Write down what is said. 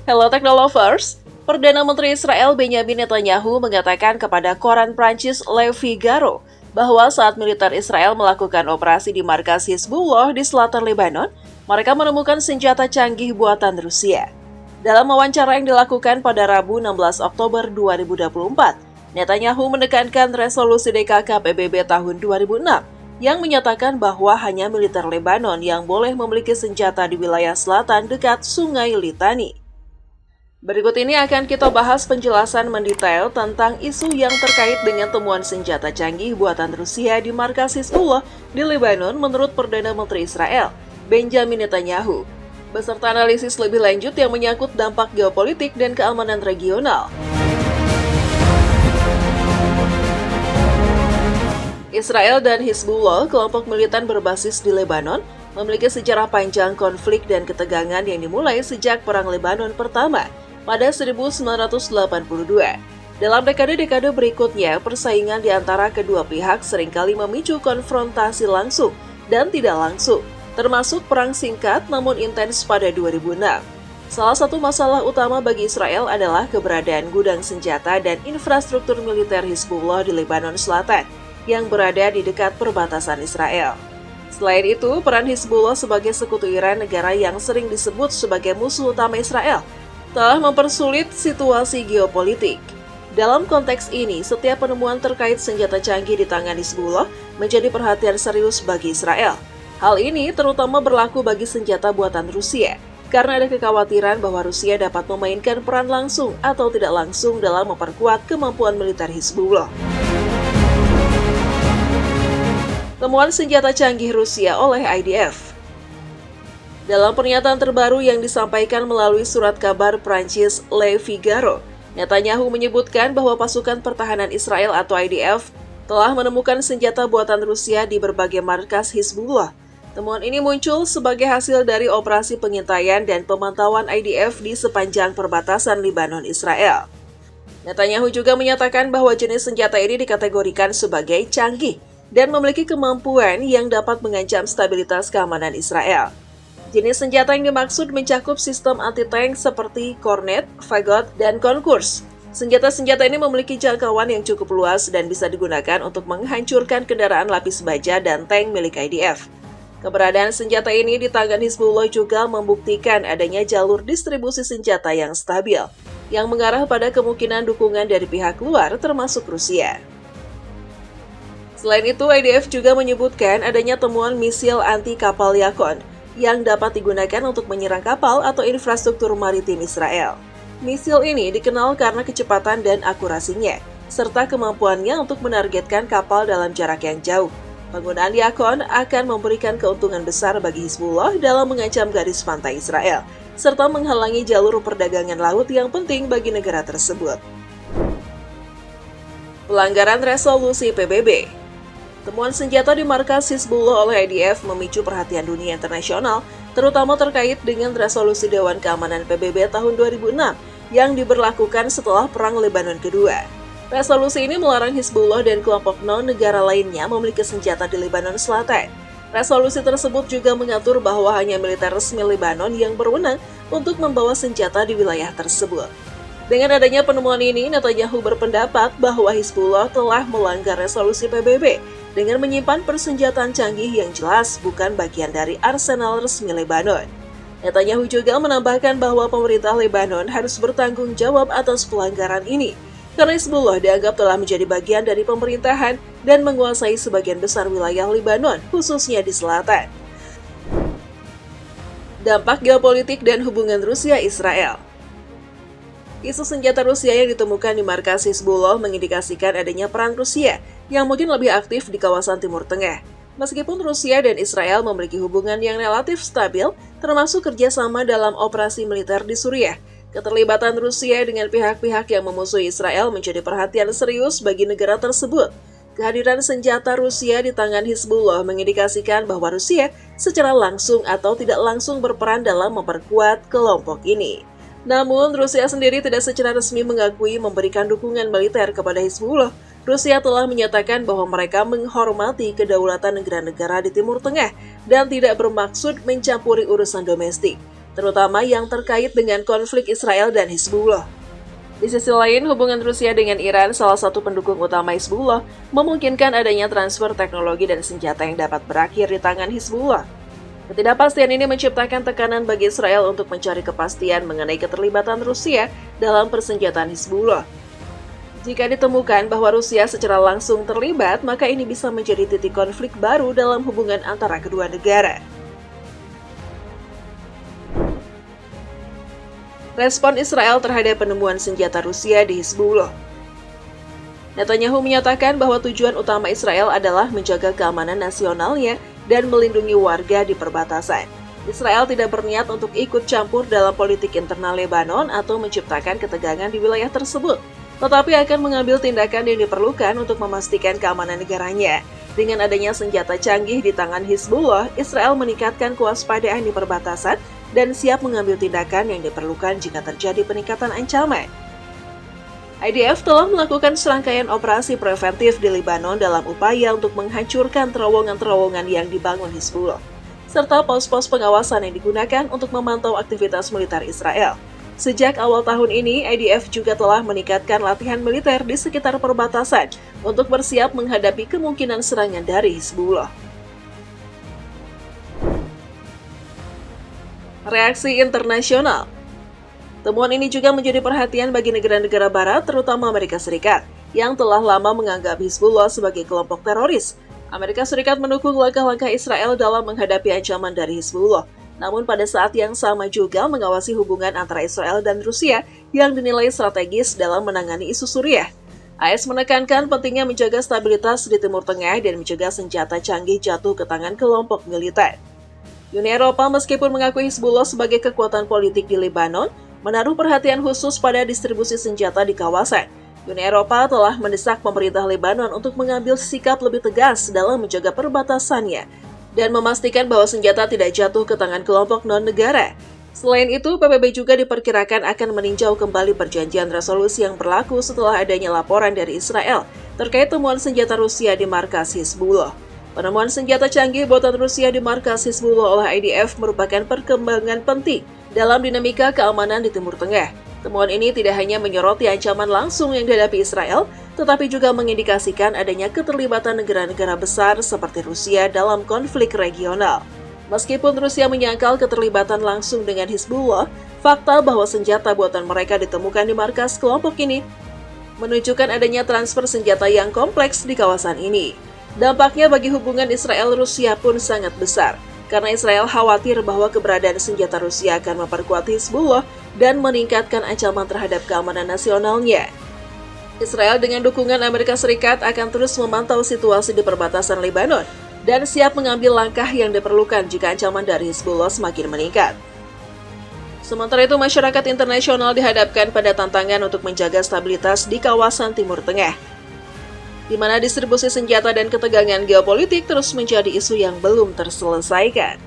Hello Technolovers, Perdana Menteri Israel Benjamin Netanyahu mengatakan kepada koran Prancis Le Figaro bahwa saat militer Israel melakukan operasi di markas Hizbullah di selatan Lebanon, mereka menemukan senjata canggih buatan Rusia. Dalam wawancara yang dilakukan pada Rabu 16 Oktober 2024, Netanyahu menekankan resolusi DKK PBB tahun 2006 yang menyatakan bahwa hanya militer Lebanon yang boleh memiliki senjata di wilayah selatan dekat Sungai Litani. Berikut ini akan kita bahas penjelasan mendetail tentang isu yang terkait dengan temuan senjata canggih buatan Rusia di markas Hizbullah di Lebanon menurut Perdana Menteri Israel, Benjamin Netanyahu, beserta analisis lebih lanjut yang menyangkut dampak geopolitik dan keamanan regional. Israel dan Hizbullah, kelompok militan berbasis di Lebanon, memiliki sejarah panjang konflik dan ketegangan yang dimulai sejak Perang Lebanon pertama pada 1982. Dalam dekade-dekade berikutnya, persaingan di antara kedua pihak seringkali memicu konfrontasi langsung dan tidak langsung, termasuk perang singkat namun intens pada 2006. Salah satu masalah utama bagi Israel adalah keberadaan gudang senjata dan infrastruktur militer Hizbullah di Lebanon Selatan, yang berada di dekat perbatasan Israel. Selain itu, peran Hizbullah sebagai sekutu Iran, negara yang sering disebut sebagai musuh utama Israel, telah mempersulit situasi geopolitik. Dalam konteks ini, setiap penemuan terkait senjata canggih di tangan Hizbullah menjadi perhatian serius bagi Israel. Hal ini terutama berlaku bagi senjata buatan Rusia, karena ada kekhawatiran bahwa Rusia dapat memainkan peran langsung atau tidak langsung dalam memperkuat kemampuan militer Hizbullah. Temuan senjata canggih Rusia oleh IDF. Dalam pernyataan terbaru yang disampaikan melalui surat kabar Prancis Le Figaro, Netanyahu menyebutkan bahwa pasukan pertahanan Israel atau IDF telah menemukan senjata buatan Rusia di berbagai markas Hizbullah. Temuan ini muncul sebagai hasil dari operasi pengintaian dan pemantauan IDF di sepanjang perbatasan Lebanon-Israel. Netanyahu juga menyatakan bahwa jenis senjata ini dikategorikan sebagai canggih dan memiliki kemampuan yang dapat mengancam stabilitas keamanan Israel. Jenis senjata yang dimaksud mencakup sistem anti-tank seperti Kornet, Fagot, dan Konkurs. Senjata-senjata ini memiliki jangkauan yang cukup luas dan bisa digunakan untuk menghancurkan kendaraan lapis baja dan tank milik IDF. Keberadaan senjata ini di tangan Hizbullah juga membuktikan adanya jalur distribusi senjata yang stabil, yang mengarah pada kemungkinan dukungan dari pihak luar termasuk Rusia. Selain itu, IDF juga menyebutkan adanya temuan misil anti-kapal Yakon yang dapat digunakan untuk menyerang kapal atau infrastruktur maritim Israel. Misil ini dikenal karena kecepatan dan akurasinya, serta kemampuannya untuk menargetkan kapal dalam jarak yang jauh. Penggunaan Yakon akan memberikan keuntungan besar bagi Hizbullah dalam mengancam garis pantai Israel, serta menghalangi jalur perdagangan laut yang penting bagi negara tersebut. Pelanggaran resolusi PBB. Temuan senjata di markas Hizbullah oleh IDF memicu perhatian dunia internasional, terutama terkait dengan resolusi Dewan Keamanan PBB tahun 2006 yang diberlakukan setelah Perang Lebanon Kedua. Resolusi ini melarang Hizbullah dan kelompok non-negara lainnya memiliki senjata di Lebanon Selatan. Resolusi tersebut juga mengatur bahwa hanya militer resmi Lebanon yang berwenang untuk membawa senjata di wilayah tersebut. Dengan adanya penemuan ini, Netanyahu berpendapat bahwa Hizbullah telah melanggar resolusi PBB dengan menyimpan persenjataan canggih yang jelas bukan bagian dari arsenal resmi Lebanon. Netanyahu juga menambahkan bahwa pemerintah Lebanon harus bertanggung jawab atas pelanggaran ini, karena Hizbullah dianggap telah menjadi bagian dari pemerintahan dan menguasai sebagian besar wilayah Lebanon, khususnya di selatan. Dampak geopolitik dan hubungan Rusia-Israel. Isu senjata Rusia yang ditemukan di markas Hizbullah mengindikasikan adanya peran Rusia yang mungkin lebih aktif di kawasan Timur Tengah. Meskipun Rusia dan Israel memiliki hubungan yang relatif stabil, termasuk kerjasama dalam operasi militer di Suriah, keterlibatan Rusia dengan pihak-pihak yang memusuhi Israel menjadi perhatian serius bagi negara tersebut. Kehadiran senjata Rusia di tangan Hizbullah mengindikasikan bahwa Rusia secara langsung atau tidak langsung berperan dalam memperkuat kelompok ini. Namun, Rusia sendiri tidak secara resmi mengakui memberikan dukungan militer kepada Hizbullah. Rusia telah menyatakan bahwa mereka menghormati kedaulatan negara-negara di Timur Tengah dan tidak bermaksud mencampuri urusan domestik. terutama yang terkait dengan konflik Israel dan Hizbullah. Di sisi lain, hubungan Rusia dengan Iran, salah satu pendukung utama Hizbullah, memungkinkan adanya transfer teknologi dan senjata yang dapat berakhir di tangan Hizbullah. Ketidakpastian ini menciptakan tekanan bagi Israel untuk mencari kepastian mengenai keterlibatan Rusia dalam persenjataan Hizbullah. Jika ditemukan bahwa Rusia secara langsung terlibat, maka ini bisa menjadi titik konflik baru dalam hubungan antara kedua negara. Respon Israel terhadap penemuan senjata Rusia di Hizbullah. Netanyahu menyatakan bahwa tujuan utama Israel adalah menjaga keamanan nasionalnya dan melindungi warga di perbatasan. Israel tidak berniat untuk ikut campur dalam politik internal Lebanon atau menciptakan ketegangan di wilayah tersebut, tetapi akan mengambil tindakan yang diperlukan untuk memastikan keamanan negaranya. Dengan adanya senjata canggih di tangan Hizbullah, Israel meningkatkan kewaspadaan di perbatasan dan siap mengambil tindakan yang diperlukan jika terjadi peningkatan ancaman. IDF telah melakukan serangkaian operasi preventif di Lebanon dalam upaya untuk menghancurkan terowongan-terowongan yang dibangun Hizbullah, serta pos-pos pengawasan yang digunakan untuk memantau aktivitas militer Israel. Sejak awal tahun ini, IDF juga telah meningkatkan latihan militer di sekitar perbatasan untuk bersiap menghadapi kemungkinan serangan dari Hizbullah. Reaksi internasional. Temuan ini juga menjadi perhatian bagi negara-negara barat, terutama Amerika Serikat, yang telah lama menganggap Hizbullah sebagai kelompok teroris. Amerika Serikat mendukung langkah-langkah Israel dalam menghadapi ancaman dari Hizbullah, namun pada saat yang sama juga mengawasi hubungan antara Israel dan Rusia yang dinilai strategis dalam menangani isu Suriah. AS menekankan pentingnya menjaga stabilitas di Timur Tengah dan mencegah senjata canggih jatuh ke tangan kelompok militer. Uni Eropa meskipun mengakui Hizbullah sebagai kekuatan politik di Lebanon, menaruh perhatian khusus pada distribusi senjata di kawasan. Uni Eropa telah mendesak pemerintah Lebanon untuk mengambil sikap lebih tegas dalam menjaga perbatasannya dan memastikan bahwa senjata tidak jatuh ke tangan kelompok non-negara. Selain itu, PBB juga diperkirakan akan meninjau kembali perjanjian resolusi yang berlaku setelah adanya laporan dari Israel terkait temuan senjata Rusia di markas Hizbullah. Penemuan senjata canggih buatan Rusia di markas Hizbullah oleh IDF merupakan perkembangan penting dalam dinamika keamanan di Timur Tengah. Temuan ini tidak hanya menyoroti ancaman langsung yang dihadapi Israel, tetapi juga mengindikasikan adanya keterlibatan negara-negara besar seperti Rusia dalam konflik regional. Meskipun Rusia menyangkal keterlibatan langsung dengan Hizbullah, fakta bahwa senjata buatan mereka ditemukan di markas kelompok ini menunjukkan adanya transfer senjata yang kompleks di kawasan ini. Dampaknya bagi hubungan Israel-Rusia pun sangat besar, karena Israel khawatir bahwa keberadaan senjata Rusia akan memperkuat Hizbullah dan meningkatkan ancaman terhadap keamanan nasionalnya. Israel dengan dukungan Amerika Serikat akan terus memantau situasi di perbatasan Lebanon dan siap mengambil langkah yang diperlukan jika ancaman dari Hizbullah semakin meningkat. Sementara itu, masyarakat internasional dihadapkan pada tantangan untuk menjaga stabilitas di kawasan Timur Tengah, di mana distribusi senjata dan ketegangan geopolitik terus menjadi isu yang belum terselesaikan.